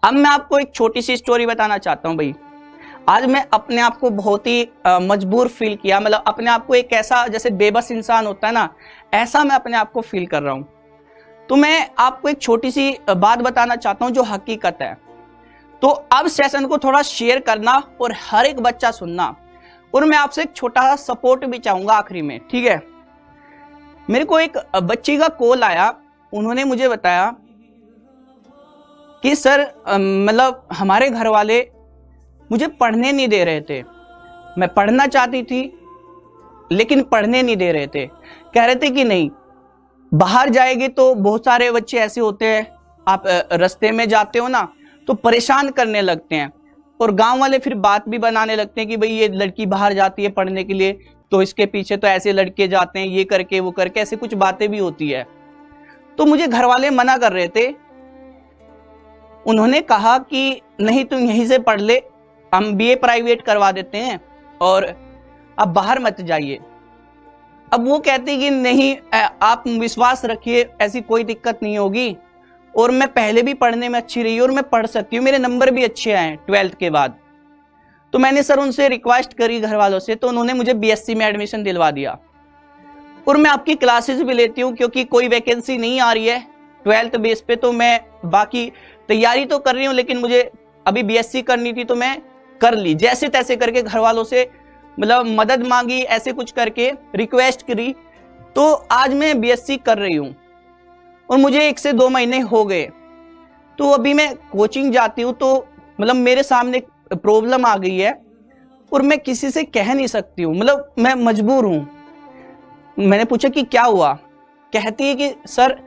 अब मैं आपको एक छोटी सी स्टोरी बताना चाहता हूँ भाई। आज मैं अपने आप को बहुत ही मजबूर फील किया, मतलब अपने आप को एक ऐसा जैसे बेबस इंसान होता है ना, ऐसा मैं अपने आप को फील कर रहा हूँ। तो मैं आपको एक छोटी सी बात बताना चाहता हूँ जो हकीकत है। तो अब सेशन को थोड़ा शेयर करना और हर एक बच्चा सुनना, और मैं आपसे एक छोटा सा सपोर्ट भी चाहूंगा आखिरी में, ठीक है। मेरे को एक बच्ची का कॉल आया, उन्होंने मुझे बताया कि सर मतलब हमारे घर वाले मुझे पढ़ने नहीं दे रहे थे। मैं पढ़ना चाहती थी लेकिन पढ़ने नहीं दे रहे थे। कह रहे थे कि नहीं, बाहर जाएंगे तो बहुत सारे बच्चे ऐसे होते हैं, आप रास्ते में जाते हो ना तो परेशान करने लगते हैं, और गांव वाले फिर बात भी बनाने लगते हैं कि भाई ये लड़की बाहर जाती है पढ़ने के लिए तो इसके पीछे तो ऐसे लड़के जाते हैं, ये करके वो करके, ऐसे कुछ बातें भी होती है। तो मुझे घर वाले मना कर रहे थे। उन्होंने कहा कि नहीं तुम यहीं से पढ़ ले, हम बीए प्राइवेट करवा देते हैं और अब बाहर मत जाइए। अब वो कहते कि नहीं आप विश्वास रखिए, ऐसी कोई दिक्कत नहीं होगी, और मैं पहले भी पढ़ने में अच्छी रही और मैं पढ़ सकती हूँ, मेरे नंबर भी अच्छे आए 12th के बाद। तो मैंने सर उनसे रिक्वेस्ट करी घर वालों से, तो उन्होंने मुझे बीएससी में एडमिशन दिलवा दिया, और मैं आपकी क्लासेस भी लेती हूँ क्योंकि कोई वैकेंसी नहीं आ रही है 12th बेस पे। तो मैं बाकी तैयारी तो कर रही हूँ, लेकिन मुझे अभी बीएससी करनी थी तो मैं कर ली, जैसे तैसे करके घर वालों से मतलब मदद मांगी, ऐसे कुछ करके रिक्वेस्ट करी, तो आज मैं बीएससी कर रही हूँ और मुझे 1 से 2 महीने हो गए। तो अभी मैं कोचिंग जाती हूँ तो मतलब मेरे सामने प्रॉब्लम आ गई है और मैं किसी से कह नहीं सकती हूँ, मतलब मैं मजबूर हूँ। मैंने पूछा कि क्या हुआ, कहती है कि सर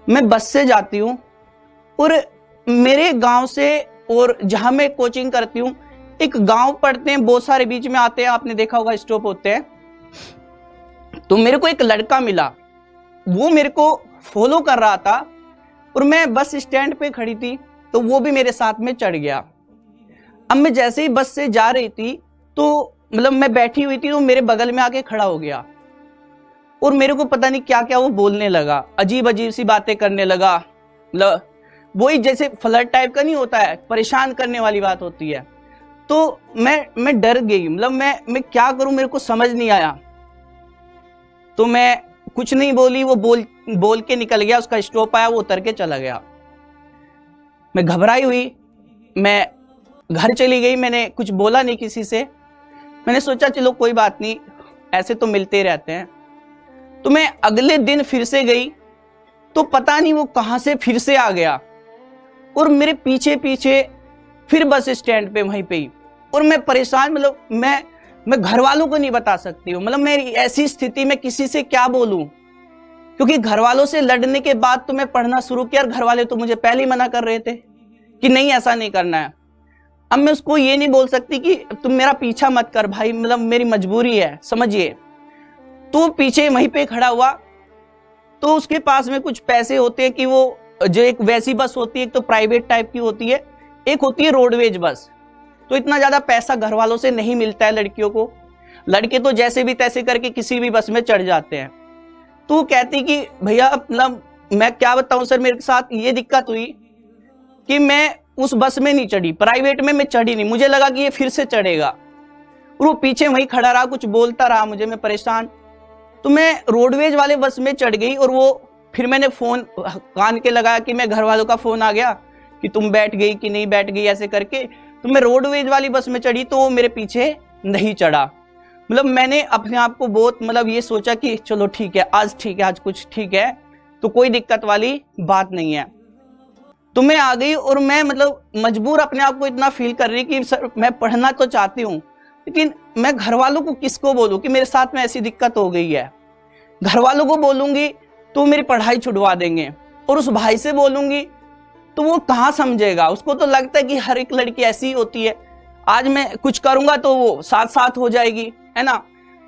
मैं बस से जाती हूँ और मेरे गांव से और जहां मैं कोचिंग करती हूँ एक गांव पड़ते हैं, बहुत सारे बीच में आते हैं, आपने देखा होगा स्टॉप होते हैं। तो मेरे को एक लड़का मिला, वो मेरे को फॉलो कर रहा था और मैं बस स्टैंड पे खड़ी थी तो वो भी मेरे साथ में चढ़ गया। अब मैं जैसे ही बस से जा रही थी तो मतलब मैं बैठी हुई थी तो मेरे बगल में आके खड़ा हो गया और मेरे को पता नहीं क्या क्या वो बोलने लगा, अजीब अजीब सी बातें करने लगा, मतलब वही जैसे फ्लर्ट टाइप का नहीं होता है, परेशान करने वाली बात होती है। तो मैं डर गई, मतलब मैं क्या करूं, मेरे को समझ नहीं आया। तो मैं कुछ नहीं बोली, वो बोल के निकल गया, उसका स्टॉप आया, वो उतर के चला गया। मैं घबराई हुई, मैं घर चली गई, मैंने कुछ बोला नहीं किसी से। मैंने सोचा चलो कोई बात नहीं, ऐसे तो मिलते रहते हैं। तो मैं अगले दिन फिर से गई तो पता नहीं वो कहां से फिर से आ गया और मेरे पीछे पीछे फिर बस स्टैंड पे वहीं पे ही, और मैं परेशान, मतलब मैं घर वालों को नहीं बता सकती हूँ, मतलब मेरी ऐसी स्थिति में किसी से क्या बोलूं, क्योंकि घर वालों से लड़ने के बाद तो मैं पढ़ना शुरू किया और घर वाले तो मुझे पहले ही मना कर रहे थे कि नहीं ऐसा नहीं करना है। अब मैं उसको ये नहीं बोल सकती कि तुम मेरा पीछा मत कर भाई, मतलब मेरी मजबूरी है, समझिए। तो पीछे वहीं पे खड़ा हुआ, तो उसके पास में कुछ पैसे होते हैं कि वो जो एक वैसी बस होती है, एक तो प्राइवेट टाइप की होती है, एक होती है रोडवेज बस। तो इतना ज्यादा पैसा घर वालों से नहीं मिलता है लड़कियों को, लड़के तो जैसे भी तैसे करके किसी भी बस में चढ़ जाते हैं। तो कहती कि भैया मतलब मैं क्या बताऊं सर, मेरे साथ ये दिक्कत हुई कि मैं उस बस में नहीं चढ़ी, प्राइवेट में मैं चढ़ी नहीं, मुझे लगा कि ये फिर से चढ़ेगा, और वो पीछे वहीं खड़ा रहा, कुछ बोलता रहा मुझे, मैं परेशान। तो मैं रोडवेज वाले बस में चढ़ गई और वो फिर मैंने फोन कान के लगाया कि मैं घर वालों का फोन आ गया कि तुम बैठ गई कि नहीं बैठ गई, ऐसे करके। तो मैं रोडवेज वाली बस में चढ़ी तो वो मेरे पीछे नहीं चढ़ा। मतलब मैंने अपने आप को बहुत मतलब ये सोचा कि चलो ठीक है, आज ठीक है, आज कुछ ठीक है, तो कोई दिक्कत वाली बात नहीं है। तो मैं आ गई और मैं मतलब मजबूर अपने आप को इतना फील कर रही कि सर मैं पढ़ना तो चाहती हूँ, लेकिन मैं घर वालों को किसको बोलूँ कि मेरे साथ में ऐसी दिक्कत हो गई है। घर वालों को बोलूंगी तो मेरी पढ़ाई छुड़वा देंगे, और उस भाई से बोलूंगी तो वो कहाँ समझेगा, उसको तो लगता है कि हर एक लड़की ऐसी ही होती है, आज मैं कुछ करूंगा तो वो साथ साथ हो जाएगी, है ना।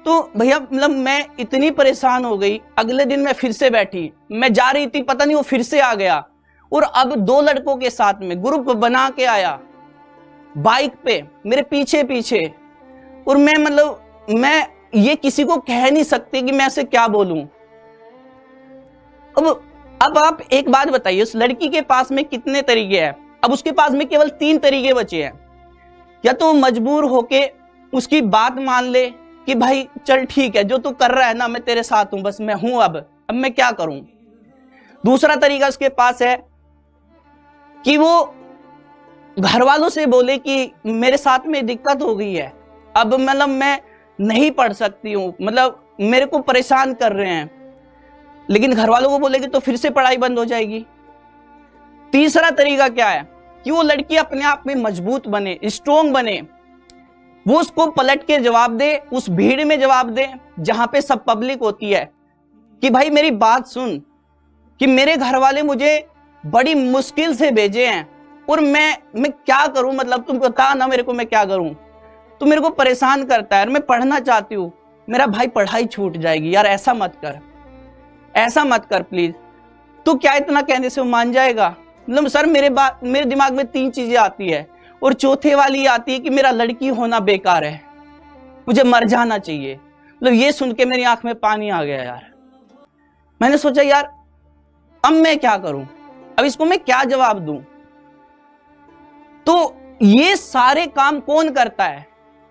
तो भैया मतलब मैं इतनी परेशान हो गई। अगले दिन मैं फिर से बैठी, मैं जा रही थी, पता नहीं वो फिर से आ गया, और अब 2 लड़कों के साथ में ग्रुप बना के आया बाइक पे मेरे पीछे पीछे, और मैं मतलब मैं ये किसी को कह नहीं सकती कि मैं ऐसे क्या बोलूं। अब आप एक बात बताइए, उस लड़की के पास में कितने तरीके हैं। अब उसके पास में केवल 3 तरीके बचे हैं। या तो मजबूर होके उसकी बात मान ले कि भाई चल ठीक है, जो तू कर रहा है ना, मैं तेरे साथ हूं, बस मैं हूं, अब मैं क्या करूं। दूसरा तरीका उसके पास है कि वो घर वालों से बोले कि मेरे साथ में दिक्कत हो गई है, अब मतलब मैं नहीं पढ़ सकती हूँ, मतलब मेरे को परेशान कर रहे हैं। लेकिन घर वालों को बोलेगी तो फिर से पढ़ाई बंद हो जाएगी। तीसरा तरीका क्या है कि वो लड़की अपने आप में मजबूत बने, स्ट्रोंग बने, वो उसको पलट के जवाब दे, उस भीड़ में जवाब दे जहां पे सब पब्लिक होती है कि भाई मेरी बात सुन, कि मेरे घर वाले मुझे बड़ी मुश्किल से भेजे हैं और मैं क्या करूं, मतलब तुम बता ना मेरे को मैं क्या करूं, तू मेरे को परेशान करता है, मैं पढ़ना चाहती हूं, मेरा भाई पढ़ाई छूट जाएगी, यार ऐसा मत कर, ऐसा मत कर प्लीज। तू क्या इतना कहने से वो मान जाएगा? मतलब सर मेरे दिमाग में 3 चीजें आती है और चौथे वाली आती है कि मेरा लड़की होना बेकार है, मुझे मर जाना चाहिए। मतलब ये सुन के मेरी आंख में पानी आ गया यार। मैंने सोचा यार अब मैं क्या करूं, अब इसको मैं क्या जवाब दूं। तो ये सारे काम कौन करता है?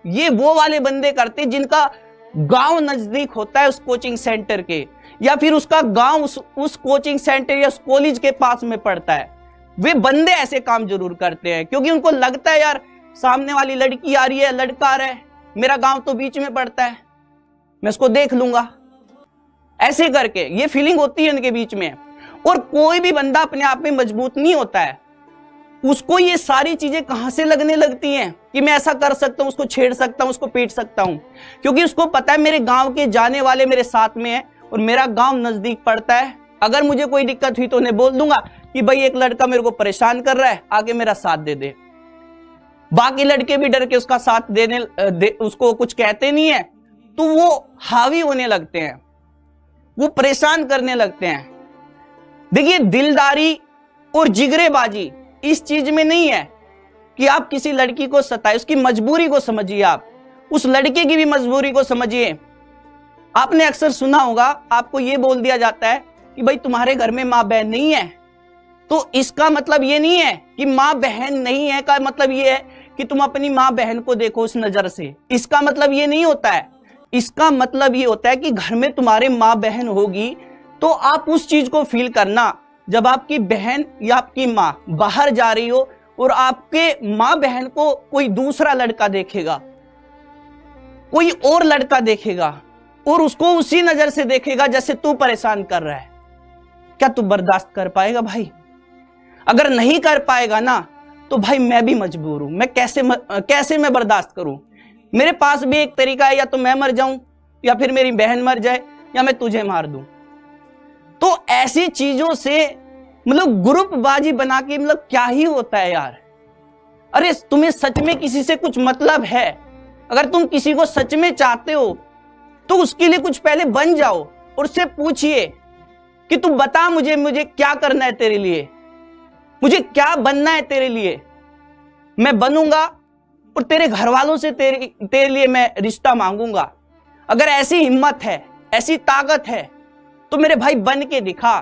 ये वो वाले बंदे करते जिनका गांव नजदीक होता है उस कोचिंग सेंटर के, या फिर उसका गांव उस कोचिंग सेंटर या उस कॉलेज के पास में पड़ता है। वे बंदे ऐसे काम जरूर करते हैं क्योंकि उनको लगता है यार सामने वाली लड़की आ रही है, लड़का आ रहा है, मेरा गांव तो बीच में पड़ता है, मैं उसको देख लूंगा, ऐसे करके ये फीलिंग होती है उनके बीच में। और कोई भी बंदा अपने आप में मजबूत नहीं होता है, उसको ये सारी चीजें कहां से लगने लगती हैं कि मैं ऐसा कर सकता हूं, उसको छेड़ सकता हूं, उसको पीट सकता हूं, क्योंकि उसको पता है मेरे गांव के जाने वाले मेरे साथ में है और मेरा गांव नजदीक पड़ता है। अगर मुझे कोई दिक्कत हुई तो उन्हें बोल दूंगा कि भाई एक लड़का मेरे को परेशान कर रहा है, आगे मेरा साथ दे दे। बाकी लड़के भी डर के उसका साथ उसको कुछ कहते नहीं है, तो वो हावी होने लगते हैं, वो परेशान करने लगते हैं। देखिए दिलदारी और जिगरेबाजी इस चीज में नहीं है कि आप किसी लड़की को सताए, उसकी मजबूरी को समझिए, आप उस लड़के की भी मजबूरी को समझिए। आपने अक्सर सुना होगा, आपको यह बोल दिया जाता है कि भाई तुम्हारे घर में माँ बहन नहीं है, तो इसका मतलब ये नहीं है कि माँ बहन नहीं है का मतलब ये है कि तुम अपनी माँ बहन को देखो उस नजर से, इसका मतलब ये नहीं होता है। इसका मतलब ये होता है कि घर में तुम्हारे माँ बहन होगी तो आप उस चीज को फील करना जब आपकी बहन या आपकी माँ बाहर जा रही हो और आपके माँ बहन को कोई दूसरा लड़का देखेगा, कोई और लड़का देखेगा और उसको उसी नजर से देखेगा जैसे तू परेशान कर रहा है। क्या तू बर्दाश्त कर पाएगा भाई? अगर नहीं कर पाएगा ना तो भाई मैं भी मजबूर हूं, मैं कैसे मैं बर्दाश्त करूं। मेरे पास भी एक तरीका है, या तो मैं मर जाऊं या फिर मेरी बहन मर जाए या मैं तुझे मार दूं। तो ऐसी चीजों से मतलब ग्रुपबाजी बना के मतलब क्या ही होता है यार। अरे तुम्हें सच में किसी से कुछ मतलब है, अगर तुम किसी को सच में चाहते हो तो उसके लिए कुछ पहले बन जाओ और उससे पूछिए कि तू बता मुझे क्या करना है तेरे लिए, मुझे क्या बनना है तेरे लिए, मैं बनूंगा और तेरे घर वालों से तेरे लिए मैं रिश्ता मांगूंगा। अगर ऐसी हिम्मत है, ऐसी ताकत है तो मेरे भाई बन के दिखा।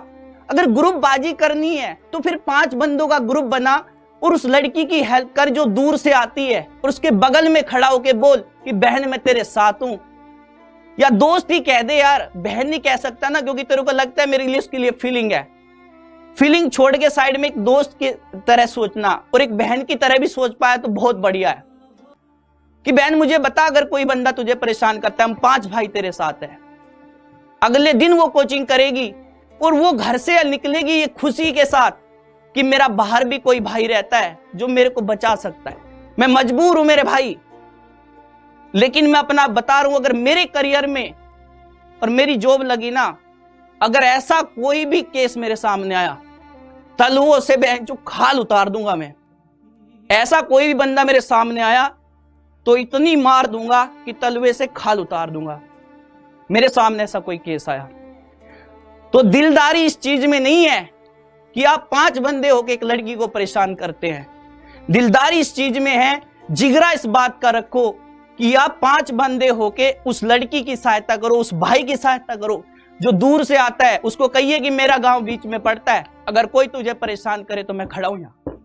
अगर ग्रुपबाजी करनी है तो फिर 5 बंदों का ग्रुप बना और उस लड़की की हेल्प कर जो दूर से आती है और उसके बगल में खड़ा होके बोल कि बहन मैं तेरे साथ हूं। या दोस्त ही कह दे यार, बहन नहीं कह सकता ना क्योंकि तेरे को लगता है मेरे लिए उसके लिए फीलिंग है। फीलिंग छोड़ के साइड में एक दोस्त की तरह सोचना और एक बहन की तरह भी सोच पाया तो बहुत बढ़िया है कि बहन मुझे बता अगर कोई बंदा तुझे परेशान करता है, हम 5 भाई तेरे साथ है। अगले दिन वो कोचिंग करेगी और वो घर से निकलेगी ये खुशी के साथ कि मेरा बाहर भी कोई भाई रहता है जो मेरे को बचा सकता है। मैं मजबूर हूं मेरे भाई, लेकिन मैं अपना बता रहा हूं, अगर मेरे करियर में और मेरी जॉब लगी ना, अगर ऐसा कोई भी केस मेरे सामने आया तलवों से बेंचू खाल उतार दूंगा मैं। ऐसा कोई भी बंदा मेरे सामने आया तो इतनी मार दूंगा कि तलवे से खाल उतार दूंगा। मेरे सामने ऐसा कोई केस आया तो दिलदारी इस चीज में नहीं है कि आप 5 बंदे होकर एक लड़की को परेशान करते हैं। दिलदारी इस चीज में है, जिगरा इस बात का रखो कि आप 5 बंदे होके उस लड़की की सहायता करो, उस भाई की सहायता करो जो दूर से आता है। उसको कहिए कि मेरा गांव बीच में पड़ता है, अगर कोई तुझे परेशान करे तो मैं खड़ा हूं यहां।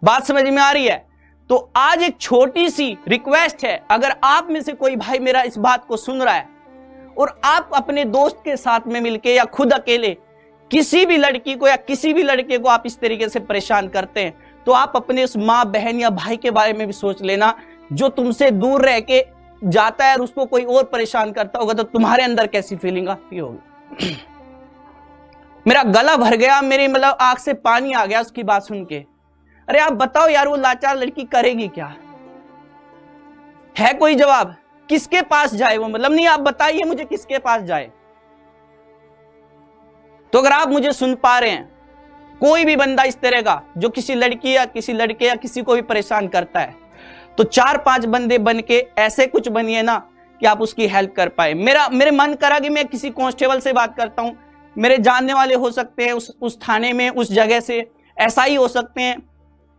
बात समझ में आ रही है? तो आज एक छोटी सी रिक्वेस्ट है, अगर आप में से कोई भाई मेरा इस बात को सुन रहा है और आप अपने दोस्त के साथ में मिलके या खुद अकेले किसी भी लड़की को या किसी भी लड़के को आप इस तरीके से परेशान करते हैं, तो आप अपने उस माँ बहन या भाई के बारे में भी सोच लेना, जो तुमसे दूर रह के जाता है और उसको कोई और परेशान करता होगा तो तुम्हारे अंदर कैसी फीलिंग आती होगी। मेरा गला भर गया, मेरी मतलब आंख से पानी आ गया उसकी बात सुन के। अरे आप बताओ यार, वो लाचार लड़की करेगी क्या? है कोई जवाब? किसके पास जाए वो? मतलब नहीं, आप बताइए मुझे किसके पास जाए। तो अगर आप मुझे सुन पा रहे हैं, कोई भी बंदा इस तरह का जो किसी लड़की या किसी लड़के या किसी को भी परेशान करता है, तो 4-5 बंदे बन के ऐसे कुछ बनिए ना कि आप उसकी हेल्प कर पाए। मेरे मन करा कि मैं किसी कांस्टेबल से बात करता हूं, मेरे जानने वाले हो सकते हैं उस थाने में, उस जगह से, ऐसा ही हो सकते हैं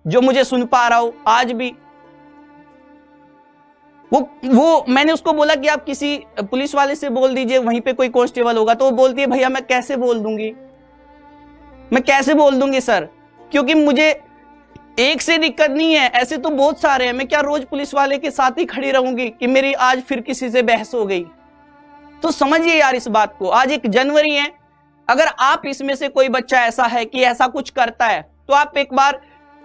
जो मुझे सुन पा रहा हो आज भी। वो मैंने उसको बोला कि आप किसी पुलिस वाले से बोल दीजिए, वहीं पे कोई कांस्टेबल होगा। तो वो बोलती है भैया मैं कैसे बोल दूंगी, मैं कैसे बोल दूंगी सर, क्योंकि मुझे एक से दिक्कत नहीं है, ऐसे तो बहुत सारे हैं। मैं क्या रोज पुलिस वाले के साथ ही खड़ी रहूंगी कि मेरी आज फिर किसी से बहस हो गई? तो समझिए यार इस बात को। आज 1 जनवरी है, अगर आप इसमें से कोई बच्चा ऐसा है कि ऐसा कुछ करता है, तो आप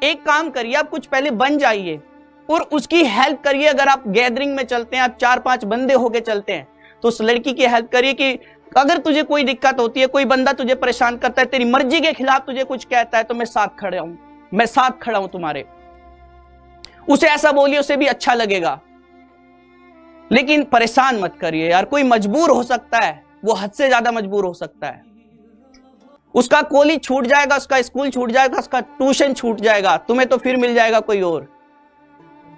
एक काम करिए, आप कुछ पहले बन जाइए और उसकी हेल्प करिए। अगर आप गैदरिंग में चलते हैं, आप 4-5 बंदे होके चलते हैं, तो उस लड़की की हेल्प करिए कि अगर तुझे कोई दिक्कत होती है, कोई बंदा तुझे परेशान करता है, तेरी मर्जी के खिलाफ तुझे कुछ कहता है, तो मैं साथ खड़ा हूं तुम्हारे। उसे ऐसा बोलिए, उसे भी अच्छा लगेगा, लेकिन परेशान मत करिए यार। कोई मजबूर हो सकता है, वो हद से ज्यादा मजबूर हो सकता है। उसका कॉलेज छूट जाएगा, उसका स्कूल छूट जाएगा, उसका ट्यूशन छूट जाएगा, तुम्हें तो फिर मिल जाएगा कोई और।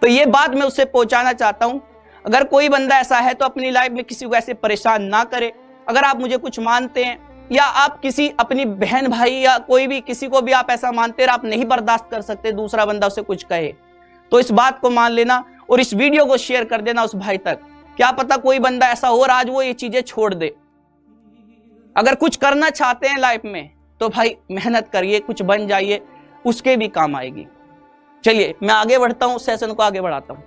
तो ये बात मैं उससे पहुंचाना चाहता हूं। अगर कोई बंदा ऐसा है तो अपनी लाइफ में किसी को ऐसे परेशान ना करे। अगर आप मुझे कुछ मानते हैं या आप किसी अपनी बहन भाई या कोई भी किसी को भी आप ऐसा मानते हैं, आप नहीं बर्दाश्त कर सकते दूसरा बंदा उसे कुछ कहे, तो इस बात को मान लेना और इस वीडियो को शेयर कर देना उस भाई तक। क्या पता कोई बंदा ऐसा हो और आज वो ये चीजें छोड़ दे। अगर कुछ करना चाहते हैं लाइफ में तो भाई मेहनत करिए, कुछ बन जाइए, उसके भी काम आएगी। चलिए मैं आगे बढ़ता हूं, सेशन को आगे बढ़ाता हूं।